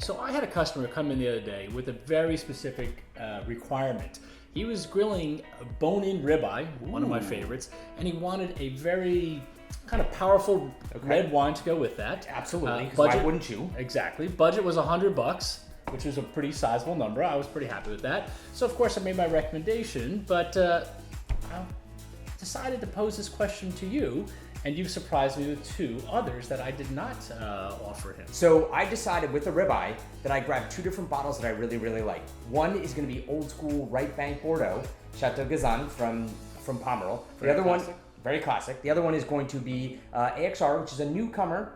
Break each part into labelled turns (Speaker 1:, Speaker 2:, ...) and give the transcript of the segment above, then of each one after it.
Speaker 1: So I had a customer come in the other day with a very specific requirement. He was grilling a bone-in ribeye, one of my favorites, and he wanted a very kind of powerful red wine to go with that.
Speaker 2: Absolutely, because why wouldn't you?
Speaker 1: Exactly. Budget was $100, which was a pretty sizable number. I was pretty happy with that. So of course I made my recommendation, but I decided to pose this question to you, and you've surprised me with two others that I did not offer him.
Speaker 2: So I decided with the ribeye that I grabbed two different bottles that I really, really like. One is going to be old school Right Bank Bordeaux, Chateau Gazin from Pomerol. The other one, very classic. The other one is going to be AXR, which is a newcomer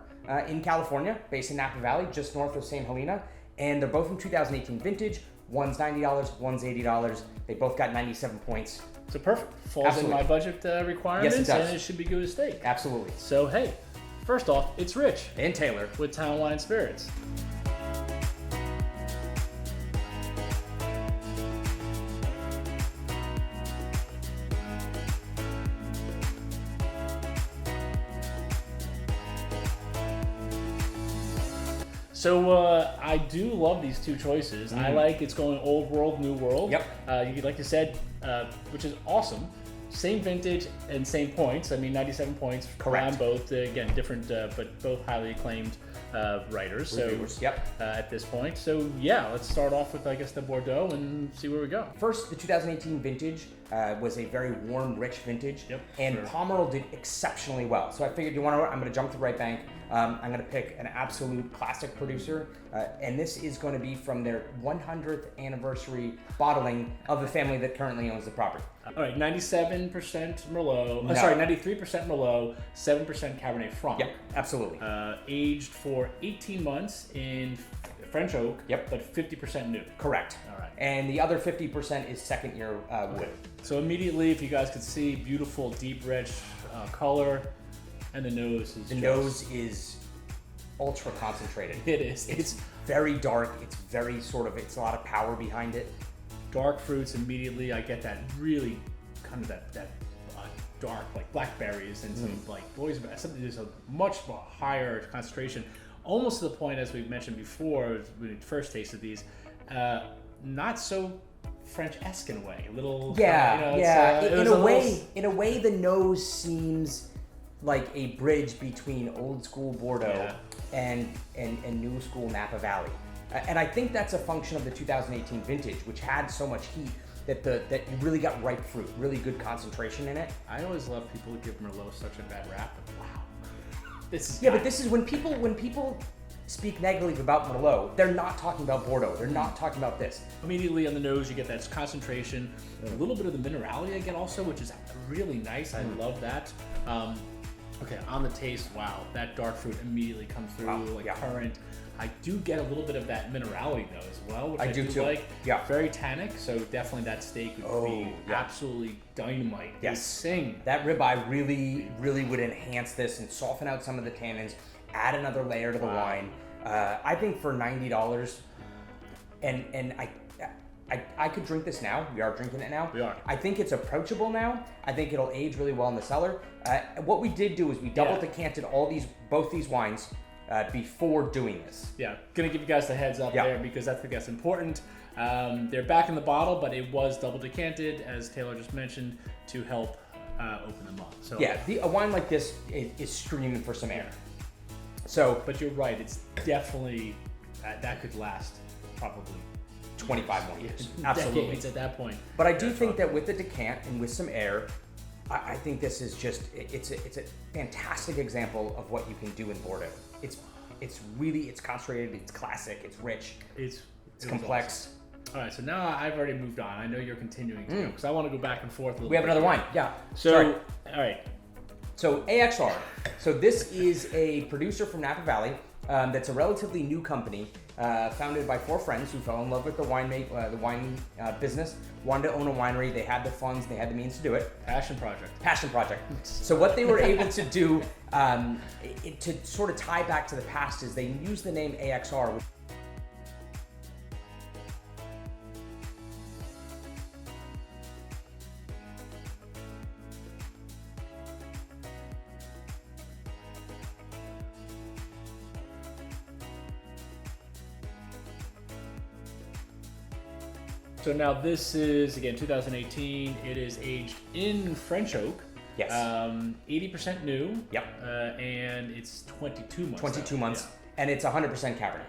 Speaker 2: in California, based in Napa Valley, just north of St. Helena. And they're both from 2018 vintage. One's $90, one's $80. They both got 97 points.
Speaker 1: So perfect. Falls in my budget requirements,
Speaker 2: yes, it does.
Speaker 1: And it should be good as steak.
Speaker 2: Absolutely.
Speaker 1: So hey, first off, it's Rich.
Speaker 2: And Taylor.
Speaker 1: With Town Wine Spirits. So I do love these two choices. I like it's going old world, new world.
Speaker 2: Yep.
Speaker 1: Like you said, which is awesome. Same vintage and same points. I mean, 97 points.
Speaker 2: Correct.
Speaker 1: On both. Again, different, but both highly acclaimed writers.
Speaker 2: Reviewers.
Speaker 1: So at this point. So yeah, let's start off with, I guess, the Bordeaux and see where we go.
Speaker 2: First, the 2018 vintage was a very warm, rich vintage.
Speaker 1: Yep.
Speaker 2: And Pomerol did exceptionally well. So I figured, I'm going to jump to Right Bank. I'm going to pick an absolute classic producer, and this is going to be from their 100th anniversary bottling of the family that currently owns the property.
Speaker 1: All right, 97% Merlot. No. Sorry, 93% Merlot, 7% Cabernet Franc.
Speaker 2: Yep, absolutely.
Speaker 1: Aged for 18 months in French oak.
Speaker 2: Yep.
Speaker 1: But 50% new.
Speaker 2: Correct.
Speaker 1: All right.
Speaker 2: And the other 50% is second year wood.
Speaker 1: So immediately, if you guys could see, beautiful, deep, rich color. And the nose is
Speaker 2: nose is ultra concentrated.
Speaker 1: It is.
Speaker 2: It's very dark. It's very it's a lot of power behind it.
Speaker 1: Dark fruits immediately. I get that really kind of that dark, like blackberries and some like boys. Something there's a much higher concentration, almost to the point, as we've mentioned before when we first tasted these, not so French-esque in a way. A little.
Speaker 2: In a way, the nose seems like a bridge between old school Bordeaux and new school Napa Valley. And I think that's a function of the 2018 vintage, which had so much heat that you really got ripe fruit, really good concentration in it.
Speaker 1: I always love people who give Merlot such a bad rap. But wow.
Speaker 2: But this is when people speak negatively about Merlot, they're not talking about Bordeaux. They're not talking about this.
Speaker 1: Immediately on the nose, you get that concentration, a little bit of the minerality I get also, which is really nice. I love that. Okay, on the taste, wow, that dark fruit immediately comes through, currant. I do get a little bit of that minerality though as well, which I do too. Like.
Speaker 2: Yeah.
Speaker 1: Very tannic, so definitely that steak would be absolutely dynamite.
Speaker 2: Yes.
Speaker 1: Sing.
Speaker 2: That ribeye really, really would enhance this and soften out some of the tannins, add another layer to the wine. I think for $90, and I could drink this now. We are drinking it now.
Speaker 1: We are.
Speaker 2: I think it's approachable now. I think it'll age really well in the cellar. What we did do is we double decanted both these wines before doing this.
Speaker 1: Yeah, gonna give you guys the heads up there because I think that's important. They're back in the bottle, but it was double decanted, as Taylor just mentioned, to help open them up. So
Speaker 2: a wine like this is screaming for some air. So,
Speaker 1: but you're right. It's definitely that could last probably
Speaker 2: 25 more years. Absolutely.
Speaker 1: Decades at that point.
Speaker 2: But I do think that with the decant and with some air, I think this is just, it's a fantastic example of what you can do in Bordeaux. It's concentrated, it's classic, it's rich, it's complex.
Speaker 1: Awesome. All right, so now I've already moved on. I know you're continuing to go because I want to go back and forth a little bit.
Speaker 2: We have another wine. Yeah.
Speaker 1: So, all right.
Speaker 2: So AXR. So this is a producer from Napa Valley that's a relatively new company, founded by four friends who fell in love with the wine business, wanted to own a winery. They had the funds, they had the means to do it.
Speaker 1: Passion project.
Speaker 2: So what they were able to do to sort of tie back to the past is they used the name AXR, which
Speaker 1: So now this is, again, 2018. It is aged in French oak.
Speaker 2: Yes.
Speaker 1: 80% new.
Speaker 2: Yep.
Speaker 1: And it's 22 months.
Speaker 2: 22
Speaker 1: out.
Speaker 2: months. And it's 100% Cabernet.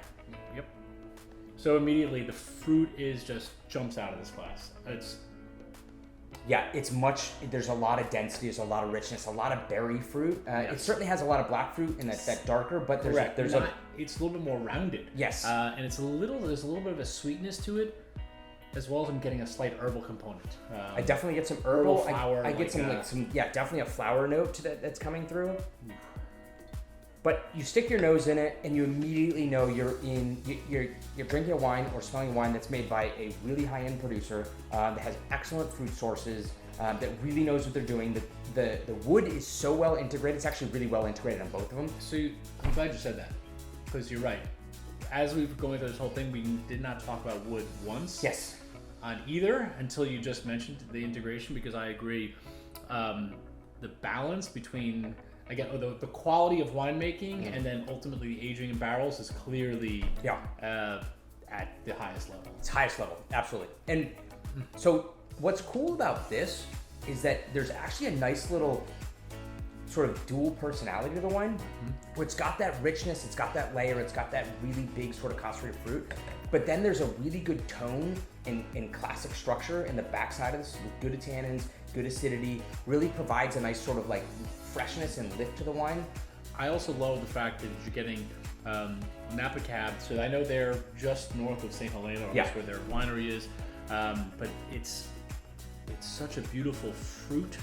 Speaker 1: Yep. So immediately the fruit is just jumps out of this glass.
Speaker 2: It's much, there's a lot of density, there's a lot of richness, a lot of berry fruit. It certainly has a lot of black fruit and that darker, but there's
Speaker 1: it's a little bit more rounded.
Speaker 2: Yes.
Speaker 1: And there's a little bit of a sweetness to it, as well as I'm getting a slight herbal component.
Speaker 2: I definitely get some herbal
Speaker 1: flower.
Speaker 2: I get some definitely a flower note that's coming through. But you stick your nose in it, and you immediately know you're drinking a wine or smelling a wine that's made by a really high-end producer that has excellent fruit sources, that really knows what they're doing. The wood is so well integrated; it's actually really well integrated on both of them.
Speaker 1: So I'm glad you said that, because you're right. As we've going through this whole thing, we did not talk about wood once.
Speaker 2: Yes.
Speaker 1: On either until you just mentioned the integration, because I agree, the balance between. Again, the quality of winemaking and then ultimately the aging in barrels is clearly at the highest level.
Speaker 2: It's highest level, absolutely. And so what's cool about this is that there's actually a nice little sort of dual personality to the wine, where it's got that richness, it's got that layer, it's got that really big sort of concentrated fruit, but then there's a really good tone in classic structure in the backside of this with good tannins, good acidity, really provides a nice sort of like freshness and lift to the wine.
Speaker 1: I also love the fact that you're getting Napa Cab, so I know they're just north of St. Helena, that's where their winery is, but it's such a beautiful fruit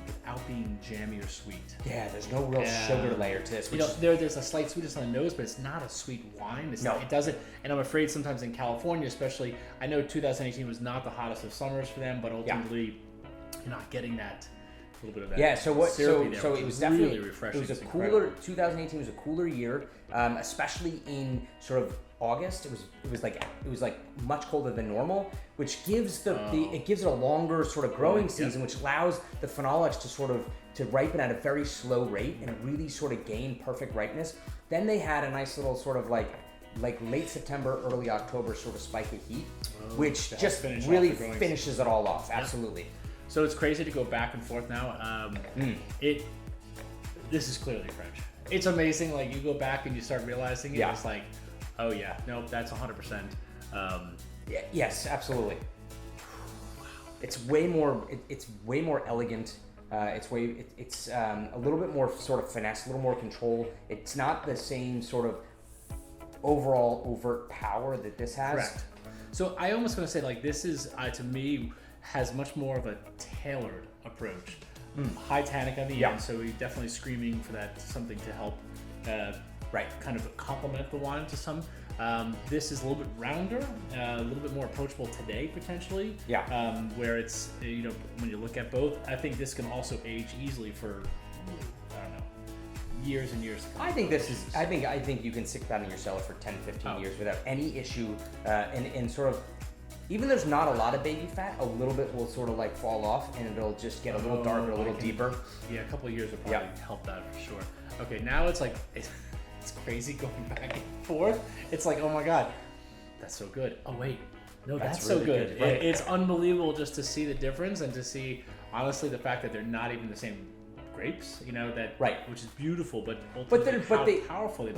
Speaker 1: without being jammy or sweet.
Speaker 2: Yeah, there's no real sugar layer to this.
Speaker 1: There's a slight sweetness on the nose, but it's not a sweet wine. It doesn't, and I'm afraid sometimes in California, especially, I know 2018 was not the hottest of summers for them, but ultimately you're not getting that. A little bit of that.
Speaker 2: Yeah. So it was definitely
Speaker 1: really refreshing.
Speaker 2: It was a cooler. 2018 was a cooler year, especially in sort of August. It was like much colder than normal, which gives it gives it a longer sort of growing season, which allows the phenolics to ripen at a very slow rate and really sort of gain perfect ripeness. Then they had a nice little sort of like late September, early October sort of spike of heat, which just really finishes it all off. Absolutely.
Speaker 1: So it's crazy to go back and forth now. This is clearly French. It's amazing. Like you go back and you start realizing it. It's like, oh yeah, nope, that's 100%.
Speaker 2: Yes, absolutely. Wow. It's way more. It's way more elegant. It's a little bit more sort of finesse, a little more control. It's not the same sort of overall overt power that this has.
Speaker 1: Correct. So I almost going to say like this is to me. Has much more of a tailored approach. High tannic on the end, so we're definitely screaming for that, something to help kind of complement the wine to some. This is a little bit rounder, a little bit more approachable today potentially. Where it's, when you look at both, I think this can also age easily for, I don't know, years and years to come.
Speaker 2: I think you can stick that in your cellar for 10, 15 years without any issue, and sort of, even there's not a lot of baby fat, a little bit will sort of like fall off and it'll just get a little darker, a little deeper.
Speaker 1: Yeah, a couple of years will probably help that for sure. Okay, now it's like, it's crazy going back and forth. It's like, oh my God, that's so good. Oh wait, no, that's so
Speaker 2: really
Speaker 1: good.
Speaker 2: Right.
Speaker 1: It's unbelievable just to see the difference and to see, honestly, the fact that they're not even the same grapes, which is beautiful, but ultimately powerful they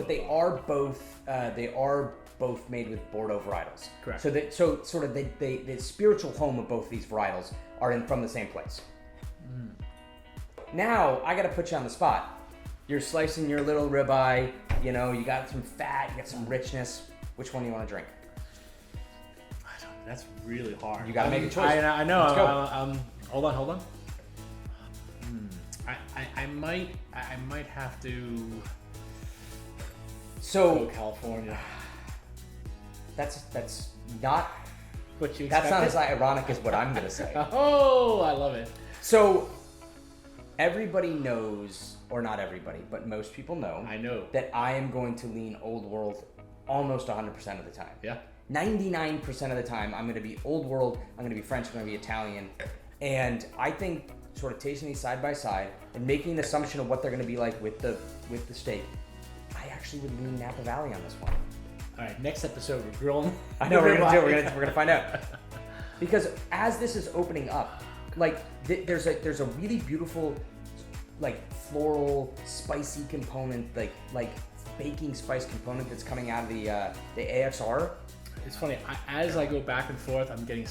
Speaker 1: both are.
Speaker 2: They are both made with Bordeaux varietals.
Speaker 1: Correct.
Speaker 2: So sort of the spiritual home of both these varietals are from the same place. Now I got to put you on the spot. You're slicing your little ribeye. You got some fat, you got some richness. Which one do you want to drink?
Speaker 1: That's really hard.
Speaker 2: You got to make a choice.
Speaker 1: I know.
Speaker 2: Let's go.
Speaker 1: Hold on. I might have to.
Speaker 2: So
Speaker 1: go California.
Speaker 2: That's not
Speaker 1: what you expected?
Speaker 2: That's not as ironic as what I'm gonna say.
Speaker 1: Oh, I love it.
Speaker 2: So everybody knows, or not everybody, but most people know.
Speaker 1: I know
Speaker 2: that I am going to lean Old World almost 100% of the time.
Speaker 1: Yeah.
Speaker 2: 99% of the time, I'm going to be Old World. I'm going to be French. I'm going to be Italian, and I think sort of tasting these side by side and making an assumption of what they're going to be like with the steak, I actually would lean Napa Valley on this one.
Speaker 1: All right, next episode we're grilling.
Speaker 2: I know we're gonna do it. We're gonna find out. Because as this is opening up, like there's a really beautiful, like floral, spicy component, like baking spice component that's coming out of the AXR.
Speaker 1: It's funny, as I go back and forth, I'm getting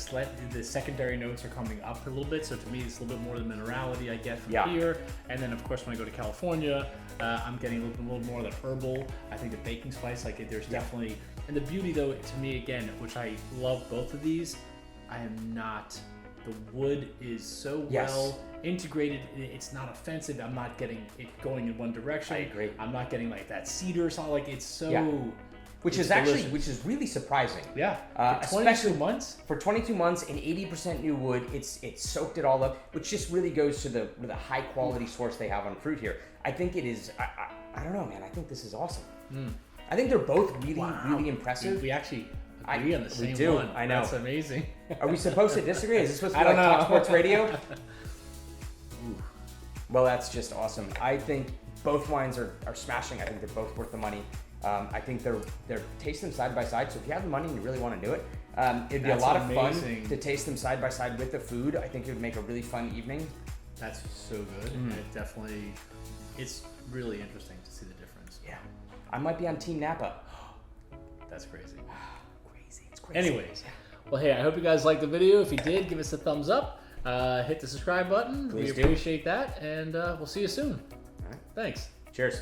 Speaker 1: the secondary notes are coming up a little bit. So to me, it's a little bit more the minerality I get from here. And then, of course, when I go to California, I'm getting a little more of the herbal. I think the baking spice, like there's definitely, and the beauty though, to me again, which I love both of these, I am not, the wood is so well integrated. It's not offensive. I'm not getting it going in one direction.
Speaker 2: I agree.
Speaker 1: I'm not getting like that cedar or something. Like it's so...
Speaker 2: Which is really surprising.
Speaker 1: Yeah.
Speaker 2: For
Speaker 1: 22 months?
Speaker 2: For 22 months and 80% new wood, it's soaked it all up, which just really goes to the high quality source they have on fruit here. I think it is, I don't know, man. I think this is awesome. I think they're both really impressive.
Speaker 1: We actually agree on the same one.
Speaker 2: I know.
Speaker 1: That's amazing.
Speaker 2: Are we supposed to disagree? Is this supposed to be
Speaker 1: like
Speaker 2: Talk Sports Radio? Well, that's just awesome. I think both wines are smashing. I think they're both worth the money. I think they're taste them side by side. So if you have the money and you really want to do it, it'd be a lot of fun to taste them side by side with the food. I think it would make a really fun evening.
Speaker 1: That's so good. It definitely, it's really interesting to see the difference.
Speaker 2: Yeah, I might be on Team Napa.
Speaker 1: That's crazy.
Speaker 2: It's crazy.
Speaker 1: Anyways, well, hey, I hope you guys liked the video. If you did, give us a thumbs up. Hit the subscribe button.
Speaker 2: Please
Speaker 1: we appreciate that, and we'll see you soon.
Speaker 2: All right.
Speaker 1: Thanks.
Speaker 2: Cheers.